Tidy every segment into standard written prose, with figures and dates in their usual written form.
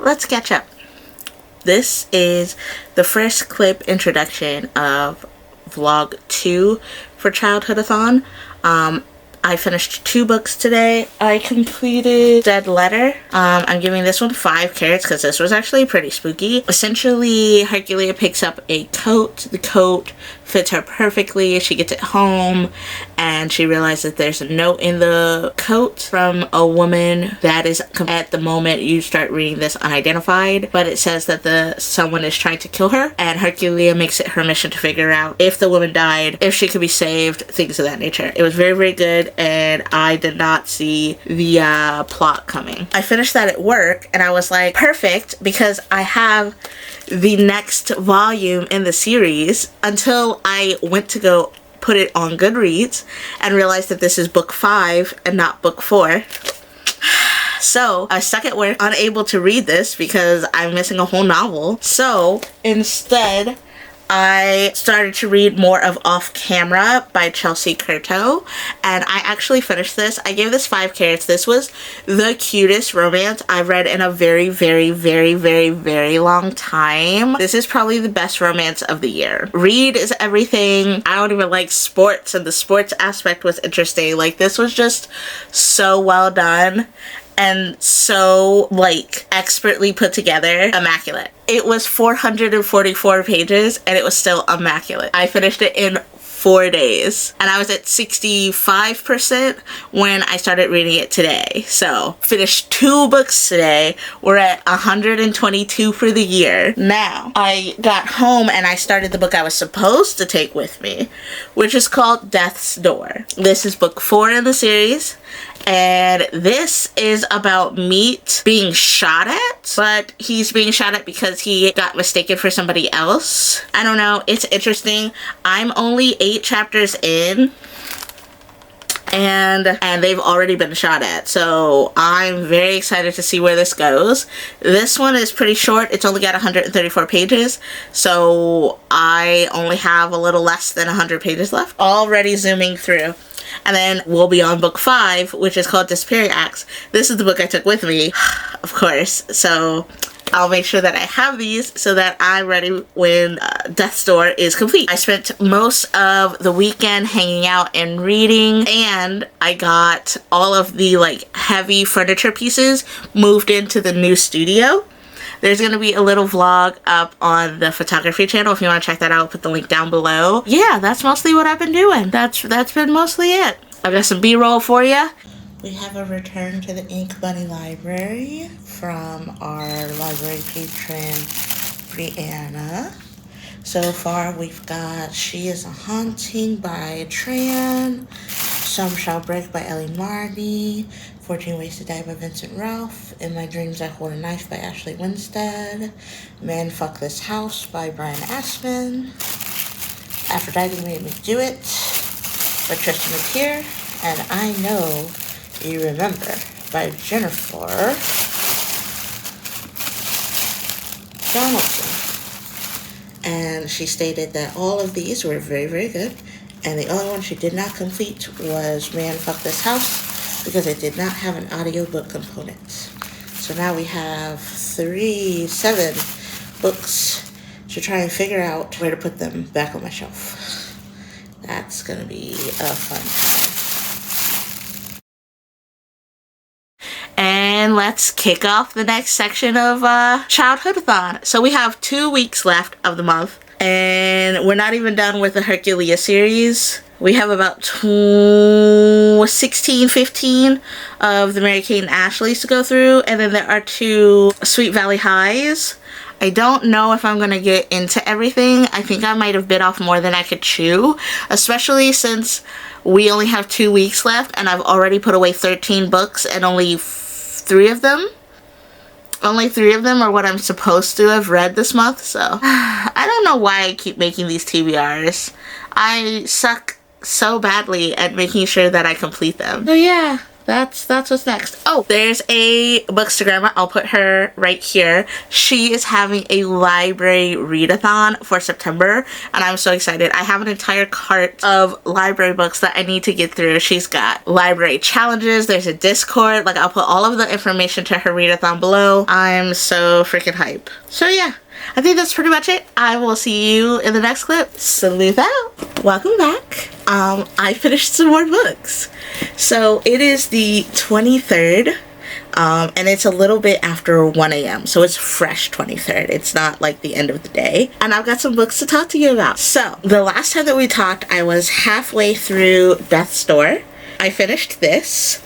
let's catch up. This is the first clip introduction of vlog 2 for Childhood-A-Thon. I finished 2 books today. I completed Dead Letter. I'm giving this one 5 carrots because this was actually pretty spooky. Essentially, Herculia picks up a coat. The coat fits her perfectly. She gets it home and she realizes that there's a note in the coat from a woman that is, at the moment you start reading this, unidentified, but it says that someone is trying to kill her, and Herculia makes it her mission to figure out if the woman died, if she could be saved, things of that nature. It was very, very good, and I did not see the plot coming. I finished that at work and I was like, perfect, because I have the next volume in the series, until I went to go put it on Goodreads and realized that this is book 5 and not book 4. So I was stuck at work, unable to read this because I'm missing a whole novel. So instead, I started to read more of Off Camera by Chelsea Curto, and I actually finished this. I gave this 5 carrots. This was the cutest romance I've read in a very, very, very, very, very long time. This is probably the best romance of the year. Reed is everything. I don't even like sports, and the sports aspect was interesting. Like, this was just so well done and so, like, expertly put together. Immaculate. It was 444 pages and it was still immaculate. I finished it in 4 days and I was at 65% when I started reading it today. So finished 2 books today. We're at 122 for the year. Now I got home and I started the book I was supposed to take with me, which is called Death's Door. This is book 4 in the series, and this is about Meat being shot at, but he's being shot at because he got mistaken for somebody else. I don't know, it's interesting. I'm only 8 chapters in, and they've already been shot at, so I'm very excited to see where this goes. This one is pretty short. It's only got 134 pages, so I only have a little less than 100 pages left. Already zooming through. And then we'll be on book 5, which is called Disappearing Acts. This is the book I took with me, of course, so I'll make sure that I have these so that I'm ready when Death's Door is complete. I spent most of the weekend hanging out and reading, and I got all of the, like, heavy furniture pieces moved into the new studio. There's going to be a little vlog up on the photography channel if you want to check that out. I'll put the link down below. Yeah, that's mostly what I've been doing. That's been mostly it. I've got some B-roll for you. We have a return to the Inkbunnie library from our library patron, Brianna. So far we've got She is a Haunting by Tran, Some Shall Break by Ellie Mardy, 14 Ways to Die by Vincent Ralph, In My Dreams I Hold a Knife by Ashley Winstead, Man Fuck This House by Brian Asman, Aphrodite Made Me Do It by Tristan McKeer, and I Know You Remember by Jennifer Donaldson. And she stated that all of these were very, very good, and the only one she did not complete was Man Fuck This House, because it did not have an audiobook component. So now we have 7 books to try and figure out where to put them back on my shelf. That's gonna be a fun time. And let's kick off the next section of Childhood-A-Thon. So we have 2 weeks left of the month, and we're not even done with the Herculia series. We have about 16, 15 of the Mary-Kate and Ashleys to go through, and then there are 2 Sweet Valley Highs. I don't know if I'm going to get into everything. I think I might have bit off more than I could chew, especially since we only have 2 weeks left, and I've already put away 13 books, and only 3 of them are what I'm supposed to have read this month, so I don't know why I keep making these TBRs. I suck so badly at making sure that I complete them. So yeah, that's what's next. Oh, there's a bookstagrammer. I'll put her right here. She is having a library readathon for September, and I'm so excited. I have an entire cart of library books that I need to get through. She's got library challenges. There's a Discord. Like, I'll put all of the information to her readathon below. I'm so freaking hype. So yeah, I think that's pretty much it. I will see you in the next clip. Salute out. Welcome back. I finished some more books. So it is the 23rd, and it's a little bit after 1 a.m. So it's fresh 23rd. It's not like the end of the day. And I've got some books to talk to you about. So the last time that we talked, I was halfway through Death's Door. I finished this.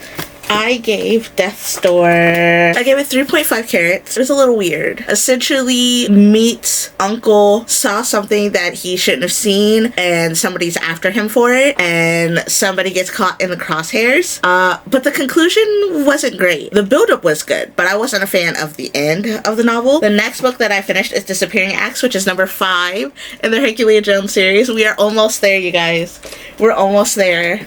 I gave Death's Door, I gave it 3.5 carats. It was a little weird. Essentially, Meat's uncle saw something that he shouldn't have seen, and somebody's after him for it, and somebody gets caught in the crosshairs. But the conclusion wasn't great. The buildup was good, but I wasn't a fan of the end of the novel. The next book that I finished is Disappearing Acts, which is number 5 in the Hercules-Jones series. We are almost there, you guys. We're almost there.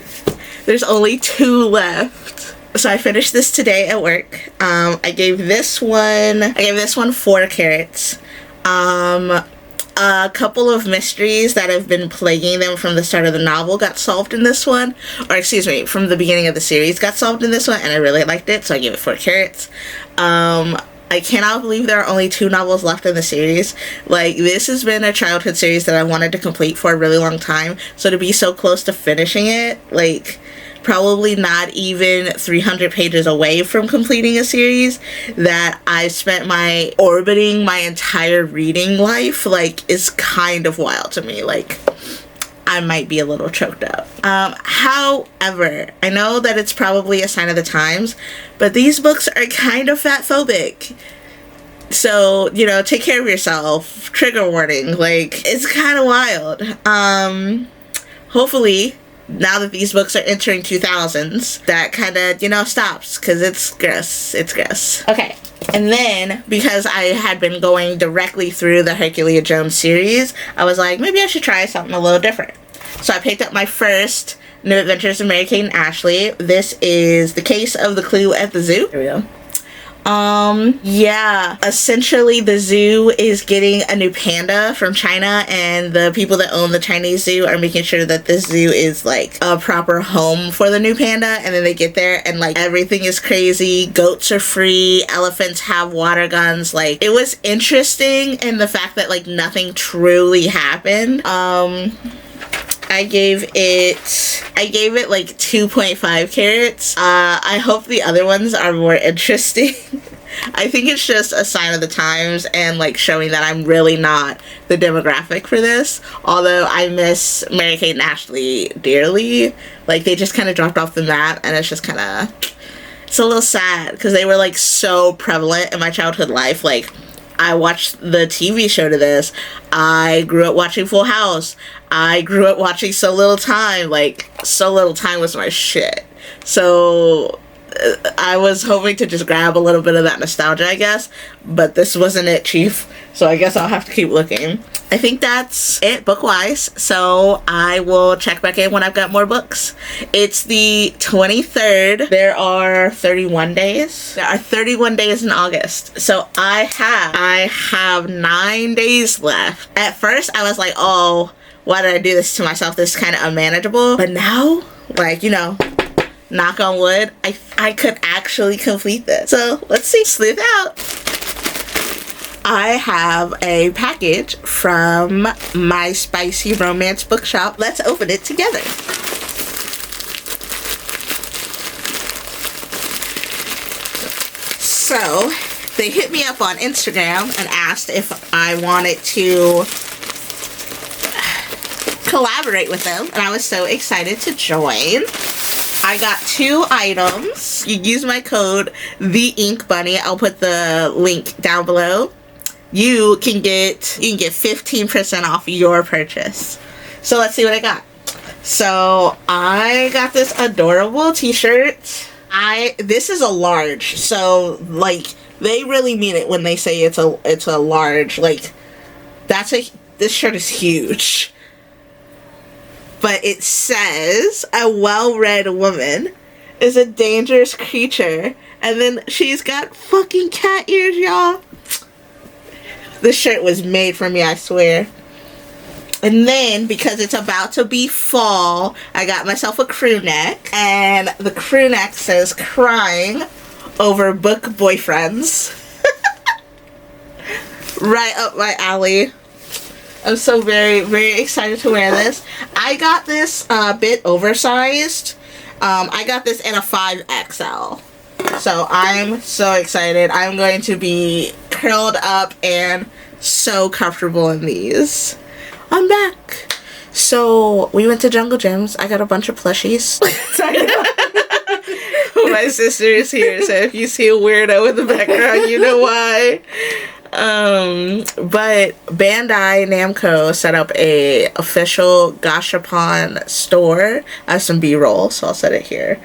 There's only 2 left. So I finished this today at work. I gave this one 4 carats. A couple of mysteries that have been plaguing them from the start of the novel got solved in this one. Or excuse me, from the beginning of the series got solved in this one, and I really liked it, so I gave it 4 carats. I cannot believe there are only 2 novels left in the series. Like, this has been a childhood series that I wanted to complete for a really long time. So to be so close to finishing it, like, probably not even 300 pages away from completing a series that I spent orbiting my entire reading life, like, is kind of wild to me. Like, I might be a little choked up. However, I know that it's probably a sign of the times, but these books are kind of fat phobic. So, you know, take care of yourself. Trigger warning. Like, it's kind of wild. Hopefully, now that these books are entering 2000s, that kind of, you know, stops, because it's gross. It's gross. Okay. And then, because I had been going directly through the Hercules-Jones series, I was like, maybe I should try something a little different. So I picked up my first New Adventures of Mary-Kate and Ashley. This is The Case of the Clue at the Zoo. Here we go. Yeah, essentially the zoo is getting a new panda from China, and the people that own the Chinese zoo are making sure that this zoo is like a proper home for the new panda. And then they get there and like everything is crazy. Goats are free, elephants have water guns. Like, it was interesting in the fact that like nothing truly happened. I gave it like 2.5 carats. I hope the other ones are more interesting. I think it's just a sign of the times and like showing that I'm really not the demographic for this. Although I miss Mary-Kate and Ashley dearly. Like, they just kind of dropped off the map, and it's just kind of, it's a little sad because they were like so prevalent in my childhood life. Like, I watched the TV show to this. I grew up watching Full House. I grew up watching So Little Time. Like, So Little Time was my shit. So I was hoping to just grab a little bit of that nostalgia, I guess. But this wasn't it, Chief. So I guess I'll have to keep looking. I think that's it book-wise. So I will check back in when I've got more books. It's the 23rd. There are 31 days. There are 31 days in August. So I have 9 days left. At first, I was like, oh, why did I do this to myself? This is kind of unmanageable. But now, like, you know, knock on wood, I could actually complete this. So let's see. Sleuth out. I have a package from my Spicy Romance bookshop. Let's open it together. So they hit me up on Instagram and asked if I wanted to collaborate with them, and I was so excited to join. I got 2 items. You use my code Inkbunnie. I'll put the link down below. You can get 15% off your purchase. So let's see what I got. So I got this adorable t-shirt. This is a large. So like, they really mean it when they say it's a large. Like, this shirt is huge. But it says, a well-read woman is a dangerous creature. And then she's got fucking cat ears, y'all. This shirt was made for me, I swear. And then, because it's about to be fall, I got myself a crew neck. And the crew neck says, crying over book boyfriends. Right up my alley. I'm so very, very excited to wear this. I got this a bit oversized. I got this in a 5XL. So I'm so excited. I'm going to be curled up and so comfortable in these. I'm back. So we went to Jungle Gyms. I got a bunch of plushies. Sorry. My sister is here, so if you see a weirdo in the background, you know why. But Bandai Namco set up a official Gashapon store. I have some B-roll, so I'll set it here.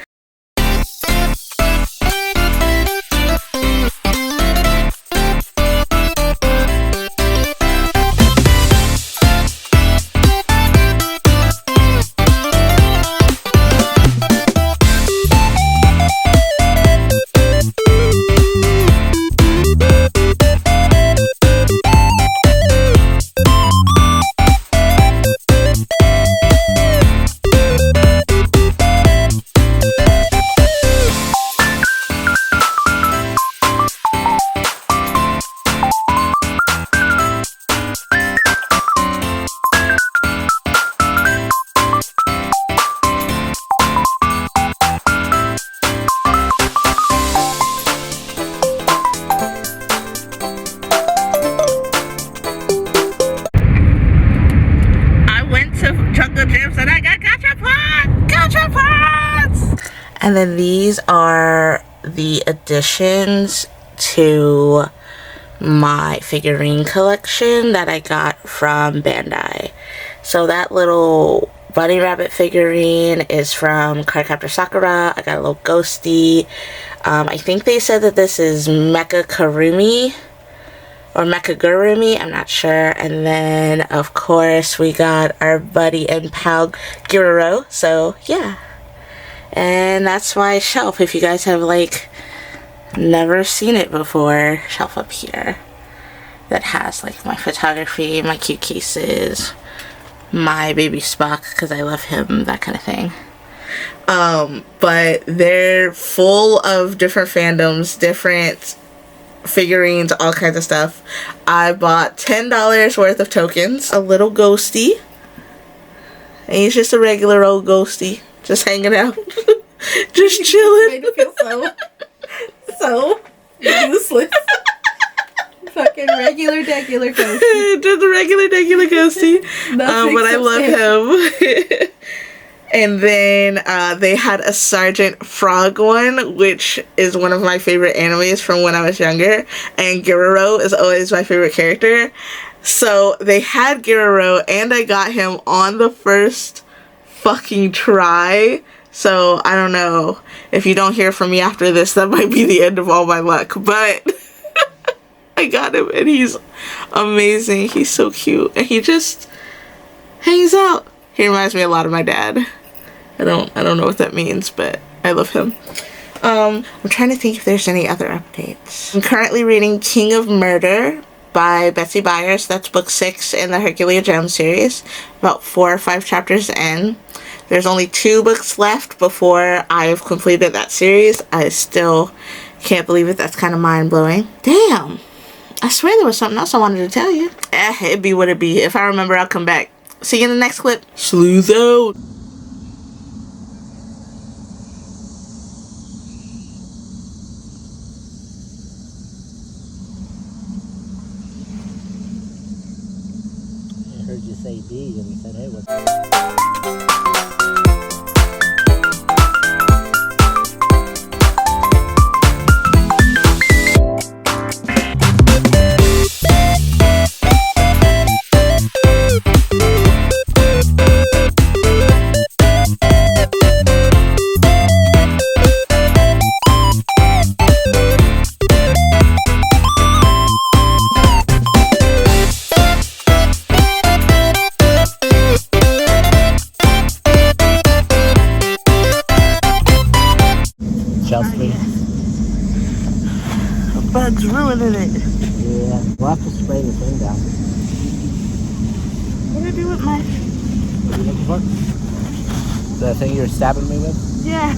And then these are the additions to my figurine collection that I got from Bandai. So that little bunny rabbit figurine is from Cardcaptor Sakura. I got a little ghosty. I think they said that this is Mecha Karumi or Mecha Gurumi, I'm not sure. And then of course we got our buddy and pal Giroro. So yeah. And that's my shelf, if you guys have like never seen it before. Shelf up here that has like my photography, my cute cases, my baby Spock because I love him, that kind of thing. But they're full of different fandoms, different figurines, all kinds of stuff. I bought $10 worth of tokens, a little ghosty, and he's just a regular old ghosty. Just hanging out. Just chilling. Made me feel so useless. Fucking regular ghosty. Just a regular ghosty. But I love him. And then they had a Sergeant Frog one, which is one of my favorite animes from when I was younger. And Giroro is always my favorite character. So they had Giroro, and I got him on the first fucking try. So I don't know, if you don't hear from me after this, that might be the end of all my luck, but I got him and he's amazing. He's so cute and he just hangs out. He reminds me a lot of my dad. I don't know what that means, but I love him. I'm trying to think if there's any other updates. I'm currently reading King of Murder by Betsy Byers. That's book 6 in the Herculia Gem series. About 4 or 5 chapters in. There's only 2 books left before I've completed that series. I still can't believe it. That's kind of mind-blowing. Damn. I swear there was something else I wanted to tell you. It'd be what it be. If I remember, I'll come back. See you in the next clip. Sleuth out. I heard you say B and you said, hey, what's Yeah, we'll have to spray the thing down. What do I do with my... What are you looking for? The thing you're stabbing me with? Yeah.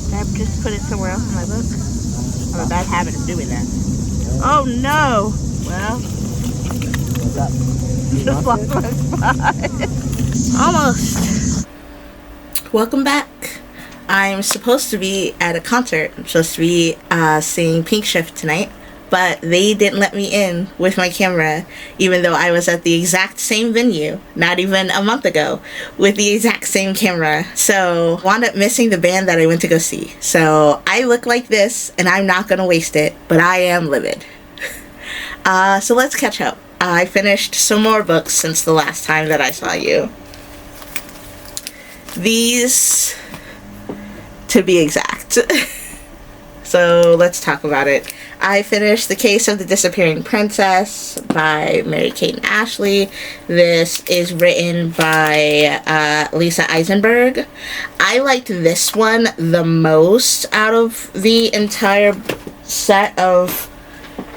Did I just put it somewhere else in my book? I have a bad habit of doing that. Oh no! Well, What's up? just lost my spot. Almost. Welcome back. I'm supposed to be at a concert. I'm supposed to be seeing Pink Shift tonight, but they didn't let me in with my camera, even though I was at the exact same venue, not even a month ago, with the exact same camera. So, wound up missing the band that I went to go see. So, I look like this, and I'm not gonna waste it, but I am livid. So let's catch up. I finished some more books since the last time that I saw you. These, to be exact. So let's talk about it. I finished The Case of the Disappearing Princess by Mary-Kate and Ashley. This is written by Lisa Eisenberg. I liked this one the most out of the entire set of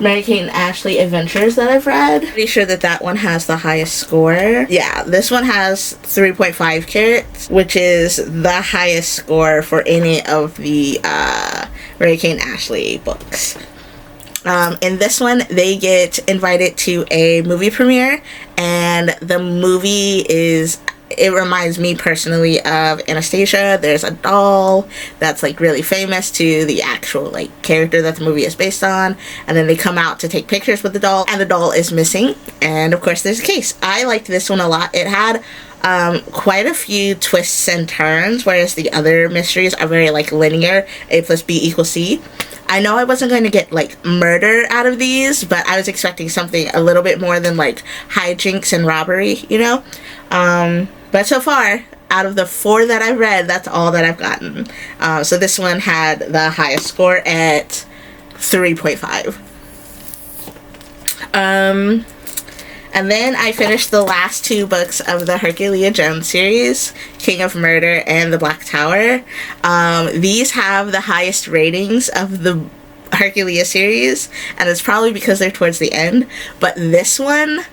Mary-Kate and Ashley adventures that I've read. Pretty sure that that one has the highest score. Yeah, this one has 3.5 carats, which is the highest score for any of the Mary-Kate and Ashley books. In this one, they get invited to a movie premiere, and the movie is... It reminds me personally of Anastasia. There's a doll that's like really famous to the actual like character that the movie is based on, and then they come out to take pictures with the doll, and the doll is missing, and of course there's a case. I liked this one a lot. It had quite a few twists and turns, whereas the other mysteries are very like linear, A plus B equals C. I know I wasn't going to get like murder out of these, but I was expecting something a little bit more than like hijinks and robbery, you know? But so far, out of the 4 that I've read, that's all that I've gotten. So this one had the highest score at 3.5. And then I finished the last 2 books of the Hercules Jones series, King of Murder and The Black Tower. These have the highest ratings of the Hercules series, and it's probably because they're towards the end. But this one...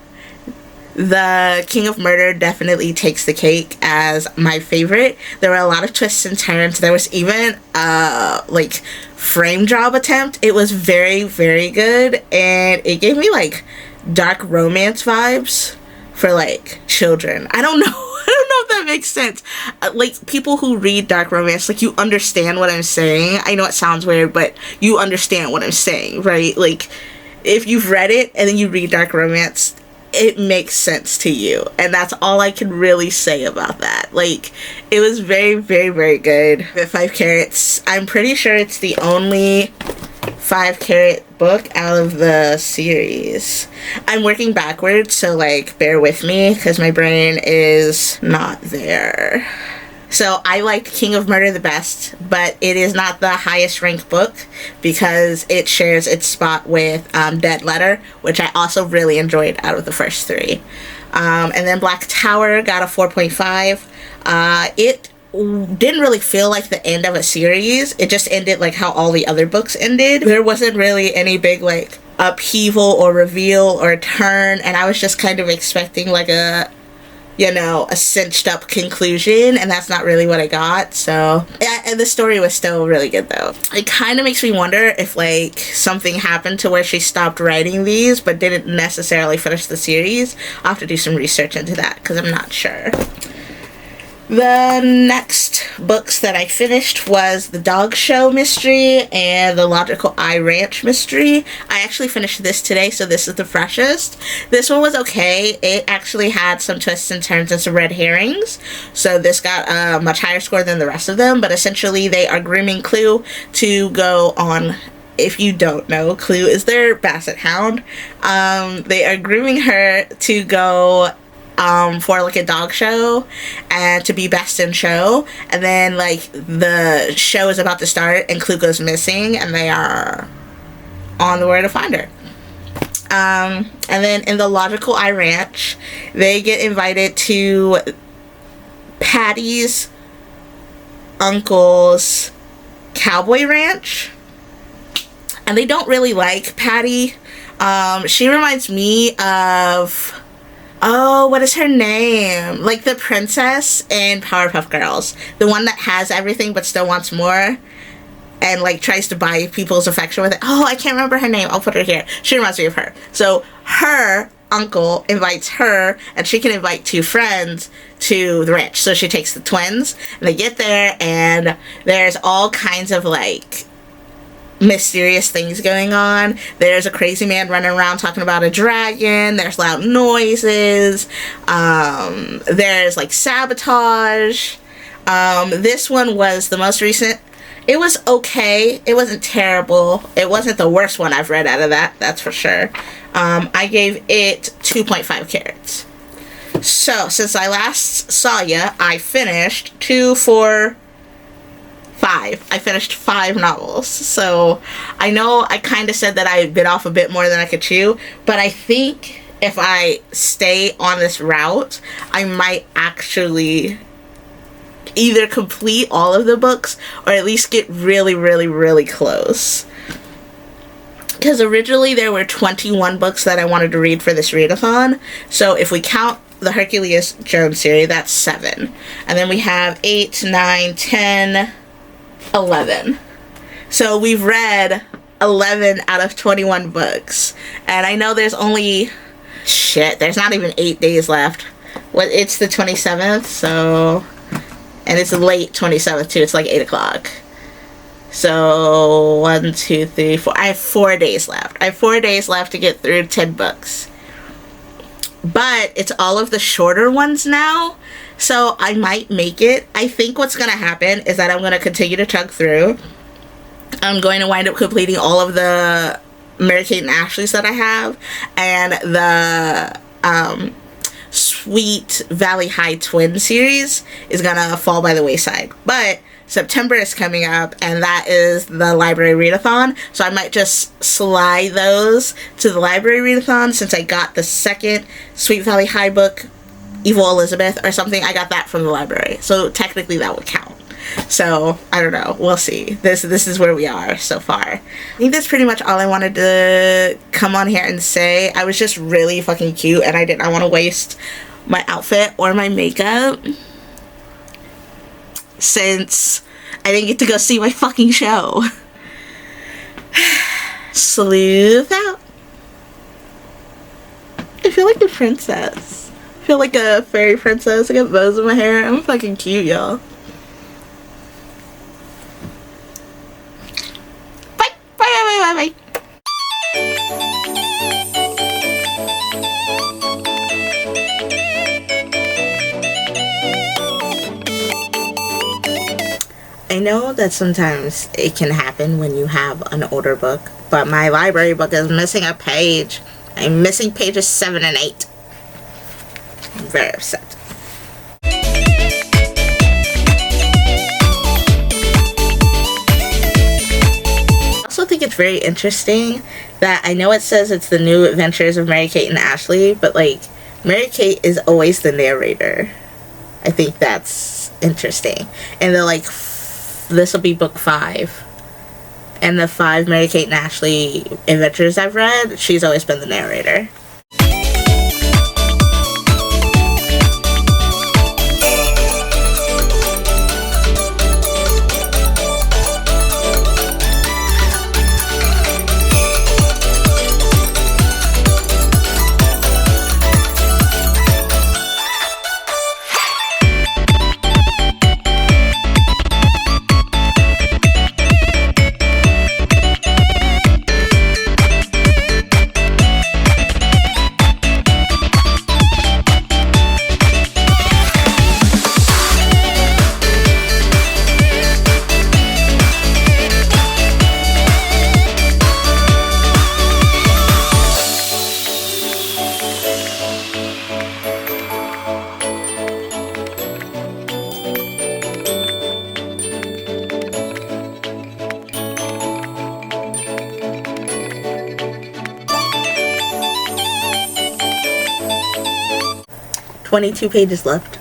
The King of Murder definitely takes the cake as my favorite. There were a lot of twists and turns. There was even a like frame job attempt. It was very, very good, and it gave me like dark romance vibes for like children. I don't know. I don't know if that makes sense. Like people who read dark romance, like you understand what I'm saying. I know it sounds weird, but you understand what I'm saying, right? Like if you've read it and then you read dark romance, it makes sense to you, and that's all I can really say about that. Like, it was very, very, very good. The 5 carats, I'm pretty sure it's the only 5 carat book out of the series. I'm working backwards, so like bear with me because my brain is not there. So I liked King of Murder the best, but it is not the highest ranked book because it shares its spot with Dead Letter, which I also really enjoyed out of the first 3. And then Black Tower got a 4.5. It didn't really feel like the end of a series. It just ended like how all the other books ended. There wasn't really any big like upheaval or reveal or turn, and I was just kind of expecting like a, you know, a cinched up conclusion, and that's not really what I got. So yeah, and the story was still really good though. It kind of makes me wonder if like something happened to where she stopped writing these but didn't necessarily finish the series. I'll have to do some research into that because I'm not sure. The next books that I finished was The Dog Show Mystery and The Logical Eye Ranch Mystery. I actually finished this today, so this is the freshest. This one was okay. It actually had some twists and turns and some red herrings, so this got a much higher score than the rest of them, but essentially they are grooming Clue to go on... If you don't know, Clue is their basset hound. They are grooming her to go... for like a dog show and to be best in show, and then like the show is about to start and Clue goes missing and they are on the way to find her. And then in The Logical Eye Ranch, they get invited to Patty's uncle's cowboy ranch. and they don't really like Patty. She reminds me of, oh, what is her name? Like the princess in Powerpuff Girls. The one that has everything but still wants more. And like tries to buy people's affection with it. Oh, I can't remember her name. I'll put her here. She reminds me of her. So her uncle invites her, and she can invite 2 friends to the ranch. So she takes the twins, and they get there, and there's all kinds of like mysterious things going on. There's a crazy man running around talking about a dragon. There's loud noises. There's like sabotage. This one was the most recent. It was okay. It wasn't terrible. It wasn't the worst one I've read out of that, that's for sure. I gave it 2.5 carats. So, since I last saw ya, I finished 2, 4, 5. I finished 5 novels. So, I know I kind of said that I bit off a bit more than I could chew, but I think if I stay on this route, I might actually either complete all of the books or at least get really, really, really close. Because originally there were 21 books that I wanted to read for this readathon. So if we count the Hercules Jones series, that's 7. And then we have 8, 9, 10, 11. So we've read 11 out of 21 books. And I know there's only... Shit, there's not even 8 days left. Well, it's the 27th, so... And it's late 27th too. It's like 8 o'clock. So 1, 2, 3, 4. I have 4 days left. I have 4 days left to get through 10 books. But it's all of the shorter ones now. So I might make it. I think what's going to happen is that I'm going to continue to chug through. I'm going to wind up completing all of the Mary-Kate and Ashley's that I have. And the... Sweet Valley High Twin series is gonna fall by the wayside. But September is coming up, and that is the library readathon, so I might just slide those to the library readathon since I got the second Sweet Valley High book, Evil Elizabeth or something. I got that from the library, so technically that would count. So I don't know, we'll see. This is where we are so far. I think that's pretty much all I wanted to come on here and say. I was just really fucking cute, and I did not want to waste my outfit or my makeup since I didn't get to go see my fucking show. Sleuth out. I feel like a princess. I feel like a fairy princess. I got bows in my hair. I'm fucking cute, y'all. Bye. I know that sometimes it can happen when you have an older book, but my library book is missing a page. I'm missing pages 7 and 8. I'm very upset. I also think it's very interesting that I know it says it's the new adventures of Mary-Kate and Ashley, but like Mary-Kate is always the narrator. I think that's interesting. And they're like, this will be book 5. And the 5 Mary-Kate and Ashley adventures I've read, she's always been the narrator. $22 pages left.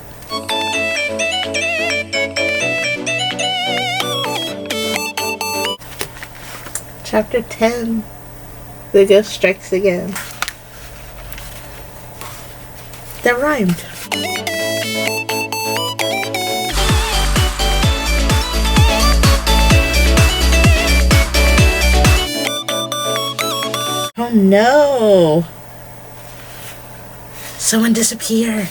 Chapter 10. The ghost strikes again. That rhymed. Oh no! Someone disappeared.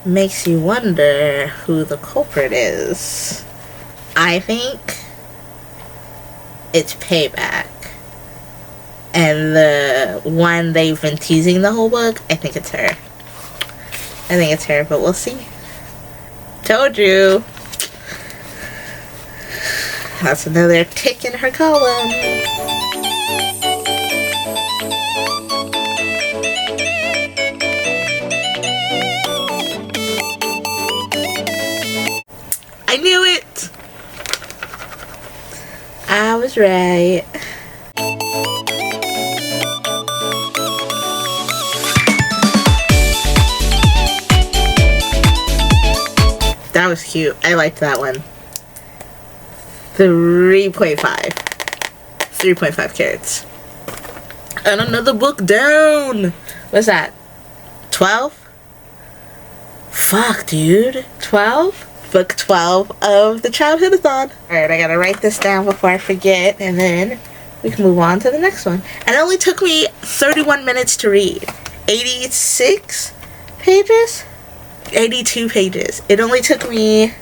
Makes you wonder who the culprit is. I think it's Payback. And the one they've been teasing the whole book, I think it's her. I think it's her, but we'll see. Told you. That's another tick in her column. I knew it! I was right. That was cute. I liked that one. 3.5. 3.5 carats. And another book down! What's that? 12? Fuck, dude. 12? Book 12 of the Childhood-A-Thon. Alright, I gotta write this down before I forget, and then we can move on to the next one. And it only took me 31 minutes to read. 86 pages? 82 pages. It only took me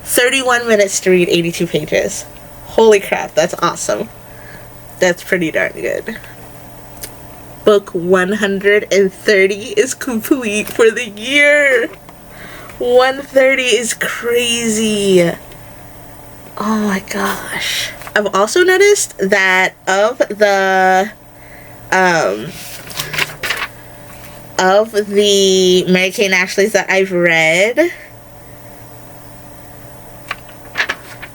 31 minutes to read 82 pages. Holy crap, that's awesome. That's pretty darn good. Book 130 is complete for the year. 130 is crazy. Oh my gosh. I've also noticed that of the Mary Kay and Ashley's that I've read,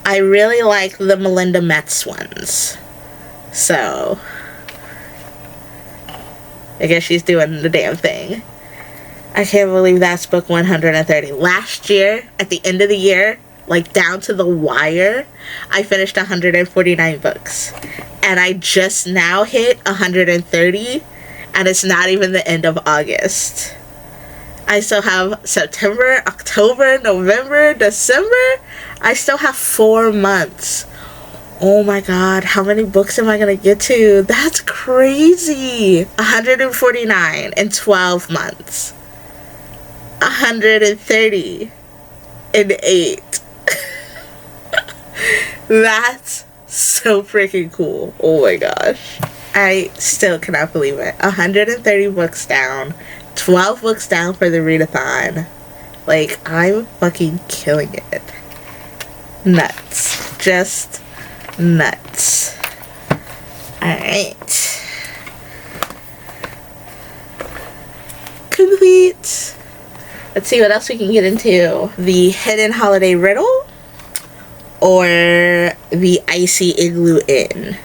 I really like the Melinda Metz ones. So I guess she's doing the damn thing. I can't believe that's book 130. Last year, at the end of the year, like down to the wire, I finished 149 books. And I just now hit 130, and it's not even the end of August. I still have September, October, November, December. I still have 4 months. Oh my god, how many books am I gonna get to? That's crazy. 149 in 12 months. 130 in 8. That's so freaking cool. Oh my gosh. I still cannot believe it. 130 books down. 12 books down for the readathon. Like, I'm fucking killing it. Nuts. Just nuts. Alright. Complete. Let's see what else we can get into. The Hidden Holiday Riddle or the Icy Igloo Inn.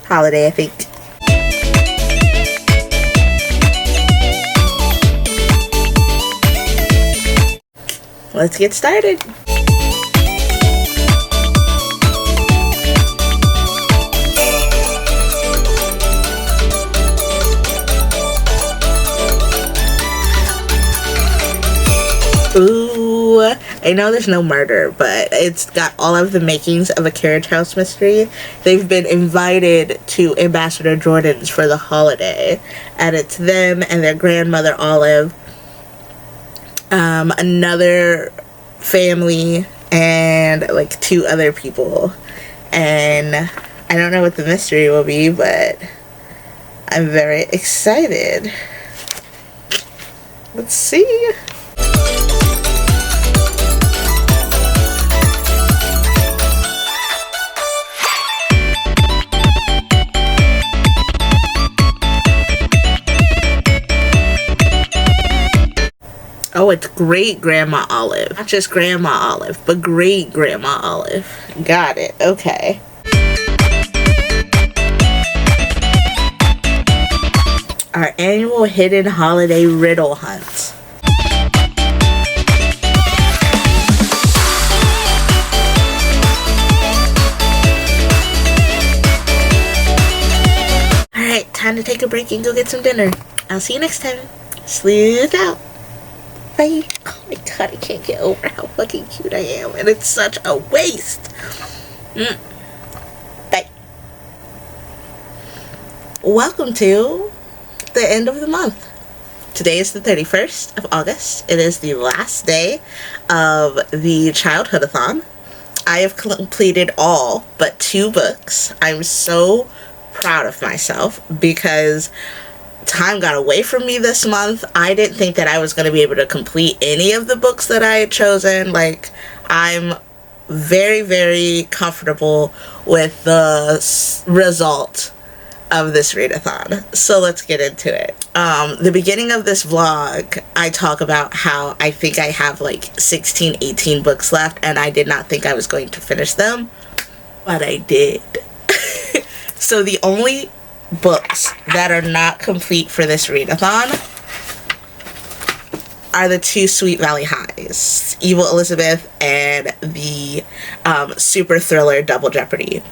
Holiday, I think. Let's get started. Ooh, I know there's no murder, but it's got all of the makings of a carriage house mystery. They've been invited to Ambassador Jordan's for the holiday, and it's them and their grandmother Olive, another family, and like 2 other people. And I don't know what the mystery will be, but I'm very excited. Let's see. Oh, it's Great Grandma Olive. Not just Grandma Olive, but Great Grandma Olive. Got it. Okay. our annual hidden holiday riddle hunt. Alright, time to take a break and go get some dinner. I'll see you next time. Sleuth out. Bye. Oh my god, I can't get over how fucking cute I am, and it's such a waste. Bye. Welcome to the end of the month. Today is the 31st of August. It is the last day of the Childhood-A-Thon. I have completed all but 2 books. I'm so proud of myself because time got away from me this month. I didn't think that I was going to be able to complete any of the books that I had chosen. Like, I'm very, very comfortable with the result of this readathon. So let's get into it. The beginning of this vlog, I talk about how I think I have like 16, 18 books left, and I did not think I was going to finish them, but I did. So the only books that are not complete for this readathon are the 2 Sweet Valley Highs, Evil Elizabeth and the super thriller Double Jeopardy.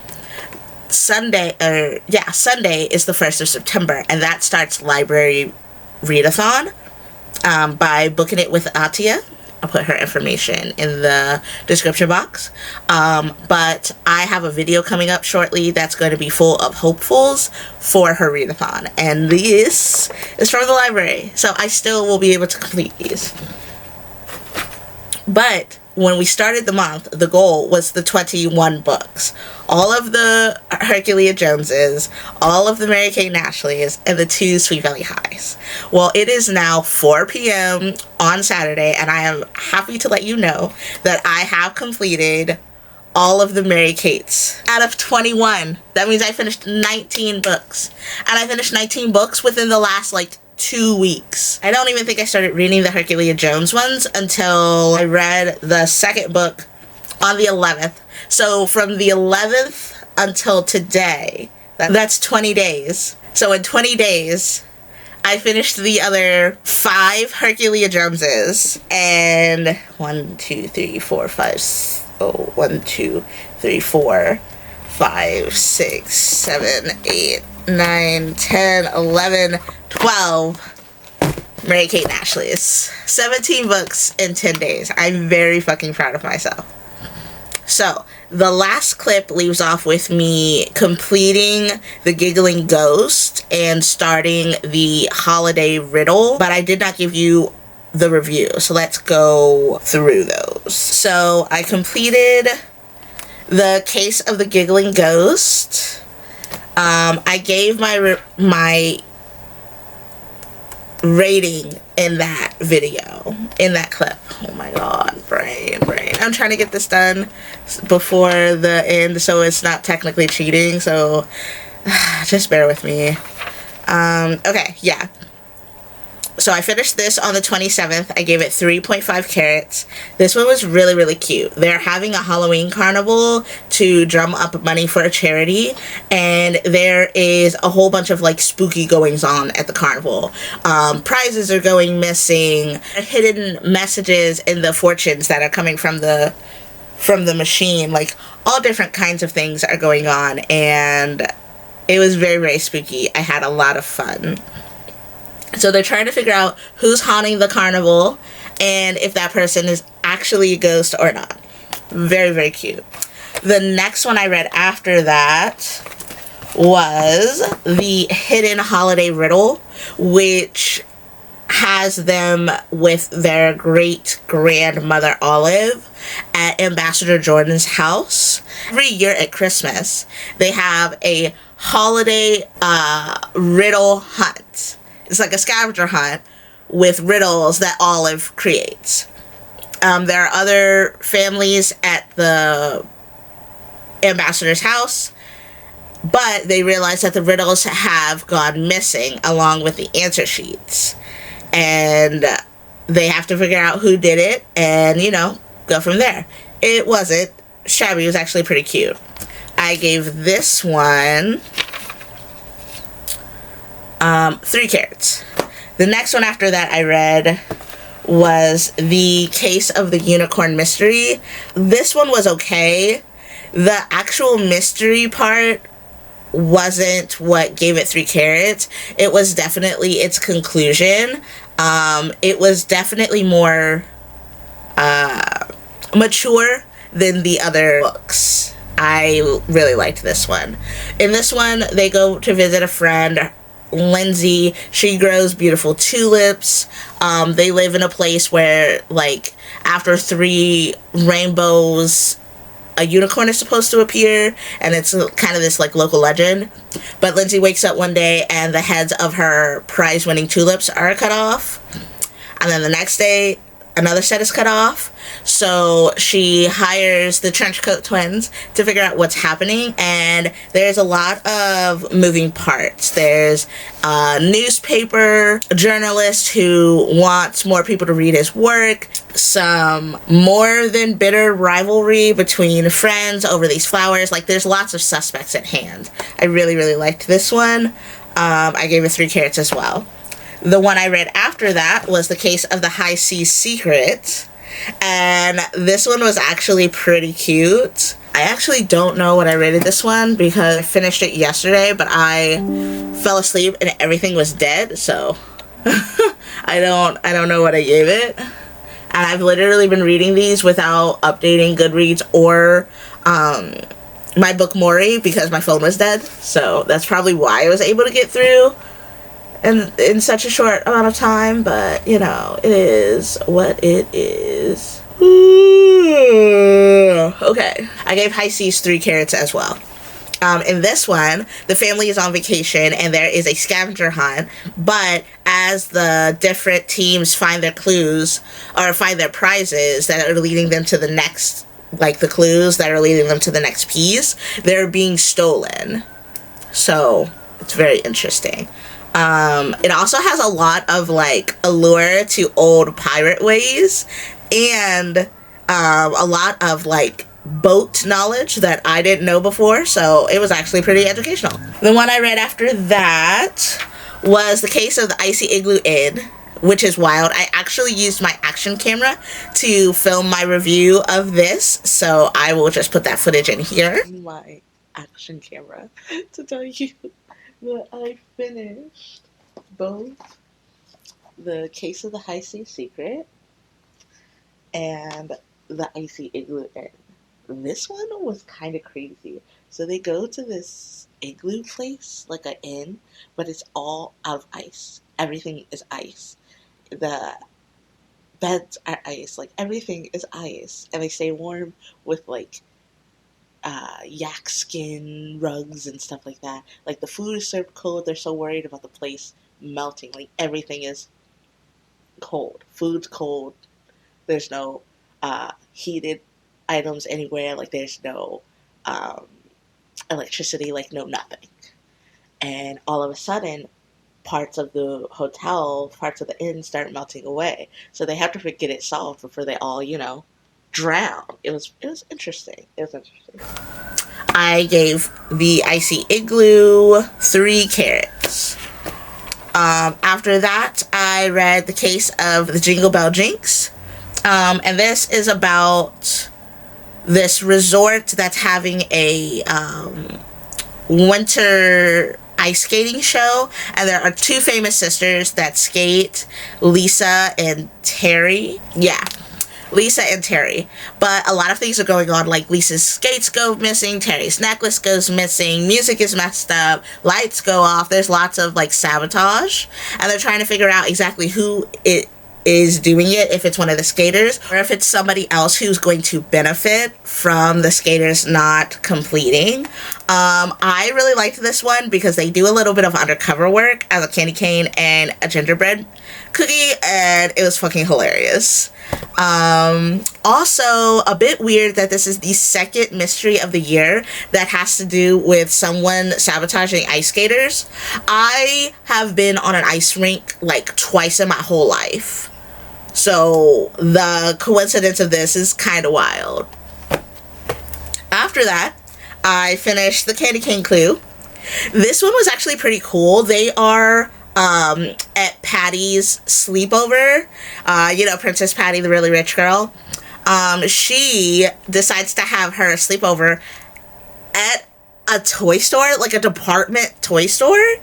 Sunday is the 1st of September, and that starts library readathon by booking it with Atia. I'll put her information in the description box. But I have a video coming up shortly that's going to be full of hopefuls for her readathon. And this is from the library, so I still will be able to complete these. But when we started the month, the goal was the 21 books. All of the Hercules Joneses, all of the Mary Kate Ashleys, and the 2 Sweet Valley Highs. Well, it is now 4 p.m. on Saturday, and I am happy to let you know that I have completed all of the Mary Kates out of 21. That means I finished 19 books. And I finished 19 books within the last, 2 weeks. I don't even think I started reading the Hercules Jones ones until I read the second book on the 11th. So from the 11th until today, that's 20 days. So in 20 days, I finished the other 5 Hercules Joneses and 1, 2, 3, 4, 5, 1, 2, 3, 4, 5, 6, 7, 8, 9, 10, 11, 12 Mary Kate Ashleys. 17 books in 10 days. I'm very fucking proud of myself. So, the last clip leaves off with me completing the Giggling Ghost and starting the holiday riddle, but I did not give you the review, so let's go through those. So, I completed the Case of the Giggling Ghost. I gave my rating in that video, in that clip. Oh my god, brain. I'm trying to get this done before the end so it's not technically cheating, so just bear with me. Okay, yeah. So I finished this on the 27th. I gave it 3.5 carats. This one was really, really cute. They're having a Halloween carnival to drum up money for a charity, and there is a whole bunch of spooky goings on at the carnival. Prizes are going missing, hidden messages in the fortunes that are coming from the machine. All different kinds of things are going on, and it was very, very spooky. I had a lot of fun. So they're trying to figure out who's haunting the carnival and if that person is actually a ghost or not. Very, very cute. The next one I read after that was the Hidden Holiday Riddle, which has them with their great-grandmother Olive at Ambassador Jordan's house. Every year at Christmas, they have a holiday riddle hunt. It's like a scavenger hunt with riddles that Olive creates. There are other families at the ambassador's house, but they realize that the riddles have gone missing along with the answer sheets. And they have to figure out who did it and, go from there. It wasn't shabby. It was actually pretty cute. I gave this one 3 carats. The next one after that I read was The Case of the Unicorn Mystery. This one was okay. The actual mystery part wasn't what gave it 3 carats. It was definitely its conclusion. It was definitely more mature than the other books. I really liked this one. In this one, they go to visit a friend, Lindsay. She grows beautiful tulips. They live in a place where, like, after 3 rainbows, a unicorn is supposed to appear, and it's kind of this, like, local legend. But Lindsay wakes up one day and the heads of her prize-winning tulips are cut off. And then the next day, another set is cut off. So she hires the Trenchcoat twins to figure out what's happening, and there's a lot of moving parts. There's a newspaper journalist who wants more people to read his work, some more than bitter rivalry between friends over these flowers. Like, there's lots of suspects at hand. I really, really liked this one. I gave it 3 carats as well. The one I read after that was The Case of the High Seas Secret, and this one was actually pretty cute. I actually don't know what I rated this one because I finished it yesterday, but I fell asleep and everything was dead, so I don't know what I gave it. And I've literally been reading these without updating Goodreads or my book Mori because my phone was dead, so that's probably why I was able to get through in such a short amount of time, but, you know, it is what it is. Okay, I gave High Seas 3 carats as well. In this one, the family is on vacation and there is a scavenger hunt, but as the different teams find their clues or find their prizes that are leading them to the next, like the clues that are leading them to the next piece, they're being stolen. So it's very interesting. It also has a lot of, like, allure to old pirate ways and a lot of, like, boat knowledge that I didn't know before, so it was actually pretty educational. The one I read after that was The Case of the Icy Igloo Inn, which is wild. I actually used my action camera to film my review of this, so I will just put that footage in here. My action camera to tell you that I finished both The Case of the High Sea Secret and The Icy Igloo Inn. This one was kind of crazy. So they go to this igloo place, like an inn, but it's all out of ice. Everything is ice. The beds are ice. Like, everything is ice. And they stay warm with, like, yak skin rugs and stuff like that. Like, the food is served cold. They're so worried about the place melting. Like, everything is cold. Food's cold. There's no heated items anywhere. Like, there's no electricity. Like, no nothing. And all of a sudden, parts of the hotel, parts of the inn start melting away. So they have to get it solved before they all, you know, drown. It was interesting. It was interesting. I gave The Icy Igloo 3 carats. After that, I read The Case of the Jingle Bell Jinx. And this is about this resort that's having a winter ice skating show, and there are 2 famous sisters that skate, Lisa and Terry. Yeah, Lisa and Terry. But a lot of things are going on, like Lisa's skates go missing, Terry's necklace goes missing, music is messed up, lights go off, there's lots of, like, sabotage, and they're trying to figure out exactly who it is doing it, if it's one of the skaters or if it's somebody else who's going to benefit from the skaters not completing. I really liked this one because they do a little bit of undercover work as a candy cane and a gingerbread cookie, and it was fucking hilarious. Also, a bit weird that this is the second mystery of the year that has to do with someone sabotaging ice skaters. I have been on an ice rink like twice in my whole life, so the coincidence of this is kind of wild. After that, I finished The Candy Cane Clue, This one was actually pretty cool. They are at Patty's sleepover. Princess Patty, the really rich girl. She decides to have her sleepover at a toy store, like a department toy store.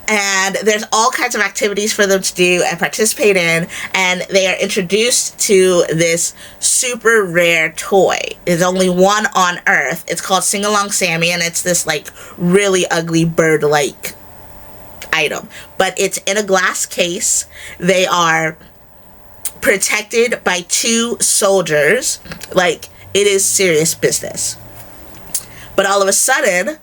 And there's all kinds of activities for them to do and participate in, and they are introduced to this super rare toy. There's only one on Earth. It's called Sing Along Sammy, and it's this like really ugly bird-like item. But it's in a glass case. They are protected by 2 soldiers. Like, it is serious business. But all of a sudden,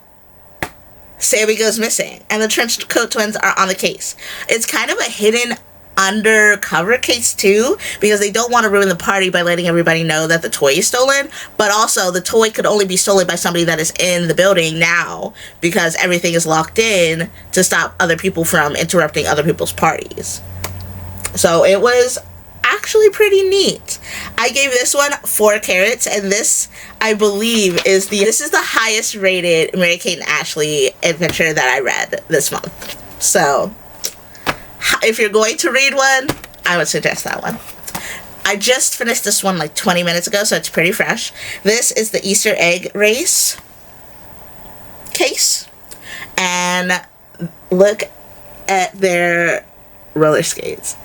Sammy goes missing, and the trench coat twins are on the case. It's kind of a hidden undercover case too, because they don't want to ruin the party by letting everybody know that the toy is stolen, but also the toy could only be stolen by somebody that is in the building now, because everything is locked in to stop other people from interrupting other people's parties. So it was actually pretty neat. I gave this one 4 carrots, and this, I believe, is the highest rated Mary-Kate and Ashley adventure that I read this month. So if you're going to read one, I would suggest that one. I just finished this one like 20 minutes ago, so it's pretty fresh. This is the Easter egg race case, and look at their roller skates.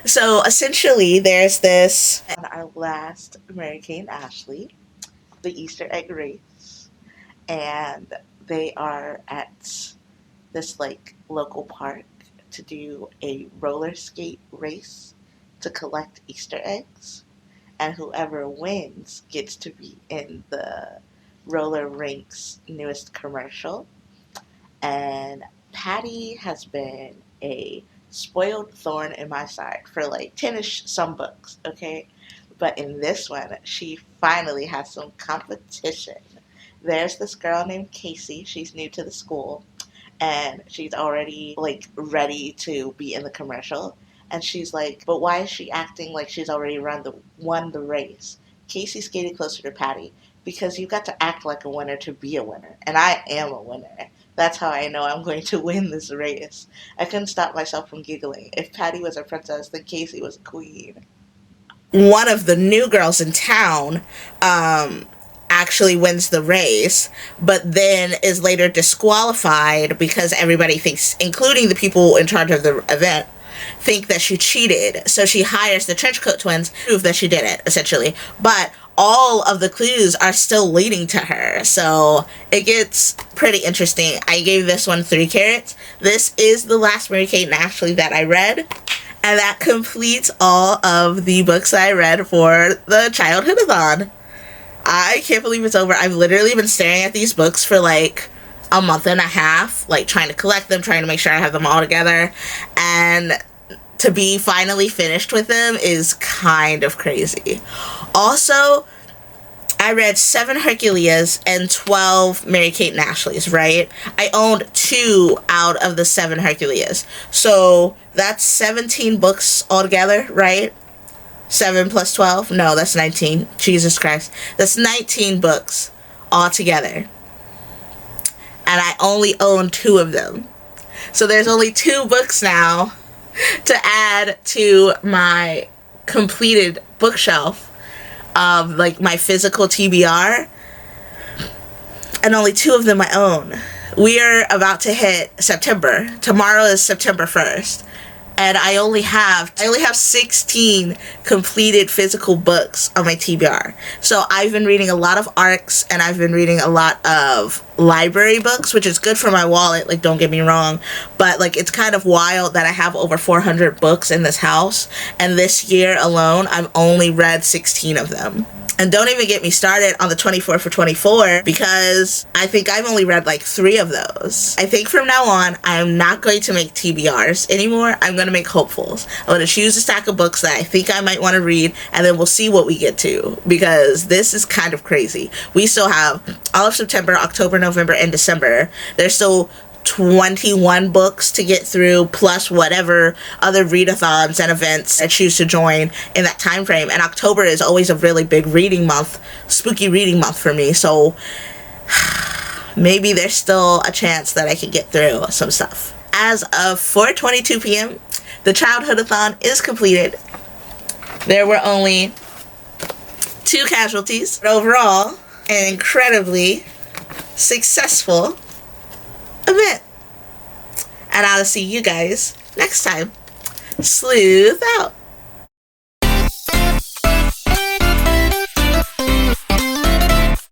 So essentially there's this, and our last Mary-Kate and Ashley, the Easter egg race, and they are at this like local park to do a roller skate race to collect Easter eggs, and whoever wins gets to be in the roller rink's newest commercial. And Patty has been a spoiled thorn in my side for like 10-ish some books, okay? But in this one, she finally has some competition. There's this girl named Casey. She's new to the school, and she's already like ready to be in the commercial. And she's like, but why is she acting like she's already won the race? Casey skated closer to Patty, because you got to act like a winner to be a winner, and I am a winner. That's how I know I'm going to win this race. I couldn't stop myself from giggling. If Patty was a princess, then Casey was a queen. One of the new girls in town actually wins the race, but then is later disqualified because everybody thinks, including the people in charge of the event, think that she cheated. So she hires the Trenchcoat twins to prove that she didn't, essentially. But all of the clues are still leading to her, so it gets pretty interesting. I gave this one 3 carrots. This is the last Mary-Kate and Ashley that I read, and that completes all of the books that I read for the Childhood-A-Thon. I can't believe it's over. I've literally been staring at these books for like a month and a half, like trying to collect them, trying to make sure I have them all together, and to be finally finished with them is kind of crazy. Also, I read 7 Herculeas and 12 Mary-Kate and Ashley's, right? I owned 2 out of the 7 Herculeas. So that's 17 books altogether, right? 7 plus 12? No, that's 19. Jesus Christ. That's 19 books altogether. And I only own 2 of them. So there's only 2 books now to add to my completed bookshelf of like my physical TBR, and only 2 of them I own. We are about to hit September. Tomorrow is September 1st, and I only have 16 completed physical books on my TBR. So I've been reading a lot of ARCs, and I've been reading a lot of library books, which is good for my wallet, like, don't get me wrong, but like it's kind of wild that I have over 400 books in this house, and this year alone I've only read 16 of them. And don't even get me started on the 24 for 24, because I think I've only read like 3 of those. I think from now on, I'm not going to make TBRs anymore. I'm going to make hopefuls. I'm going to choose a stack of books that I think I might want to read, and then we'll see what we get to, because this is kind of crazy. We still have all of September, October, November, and December. There's still 21 books to get through, plus whatever other readathons and events I choose to join in that time frame. And October is always a really big reading month, spooky reading month for me. So maybe there's still a chance that I can get through some stuff. As of 4:22 p.m., the Childhood-A-Thon is completed. There were only 2 casualties. But overall, an incredibly successful event. And I'll see you guys next time. Sleuth out.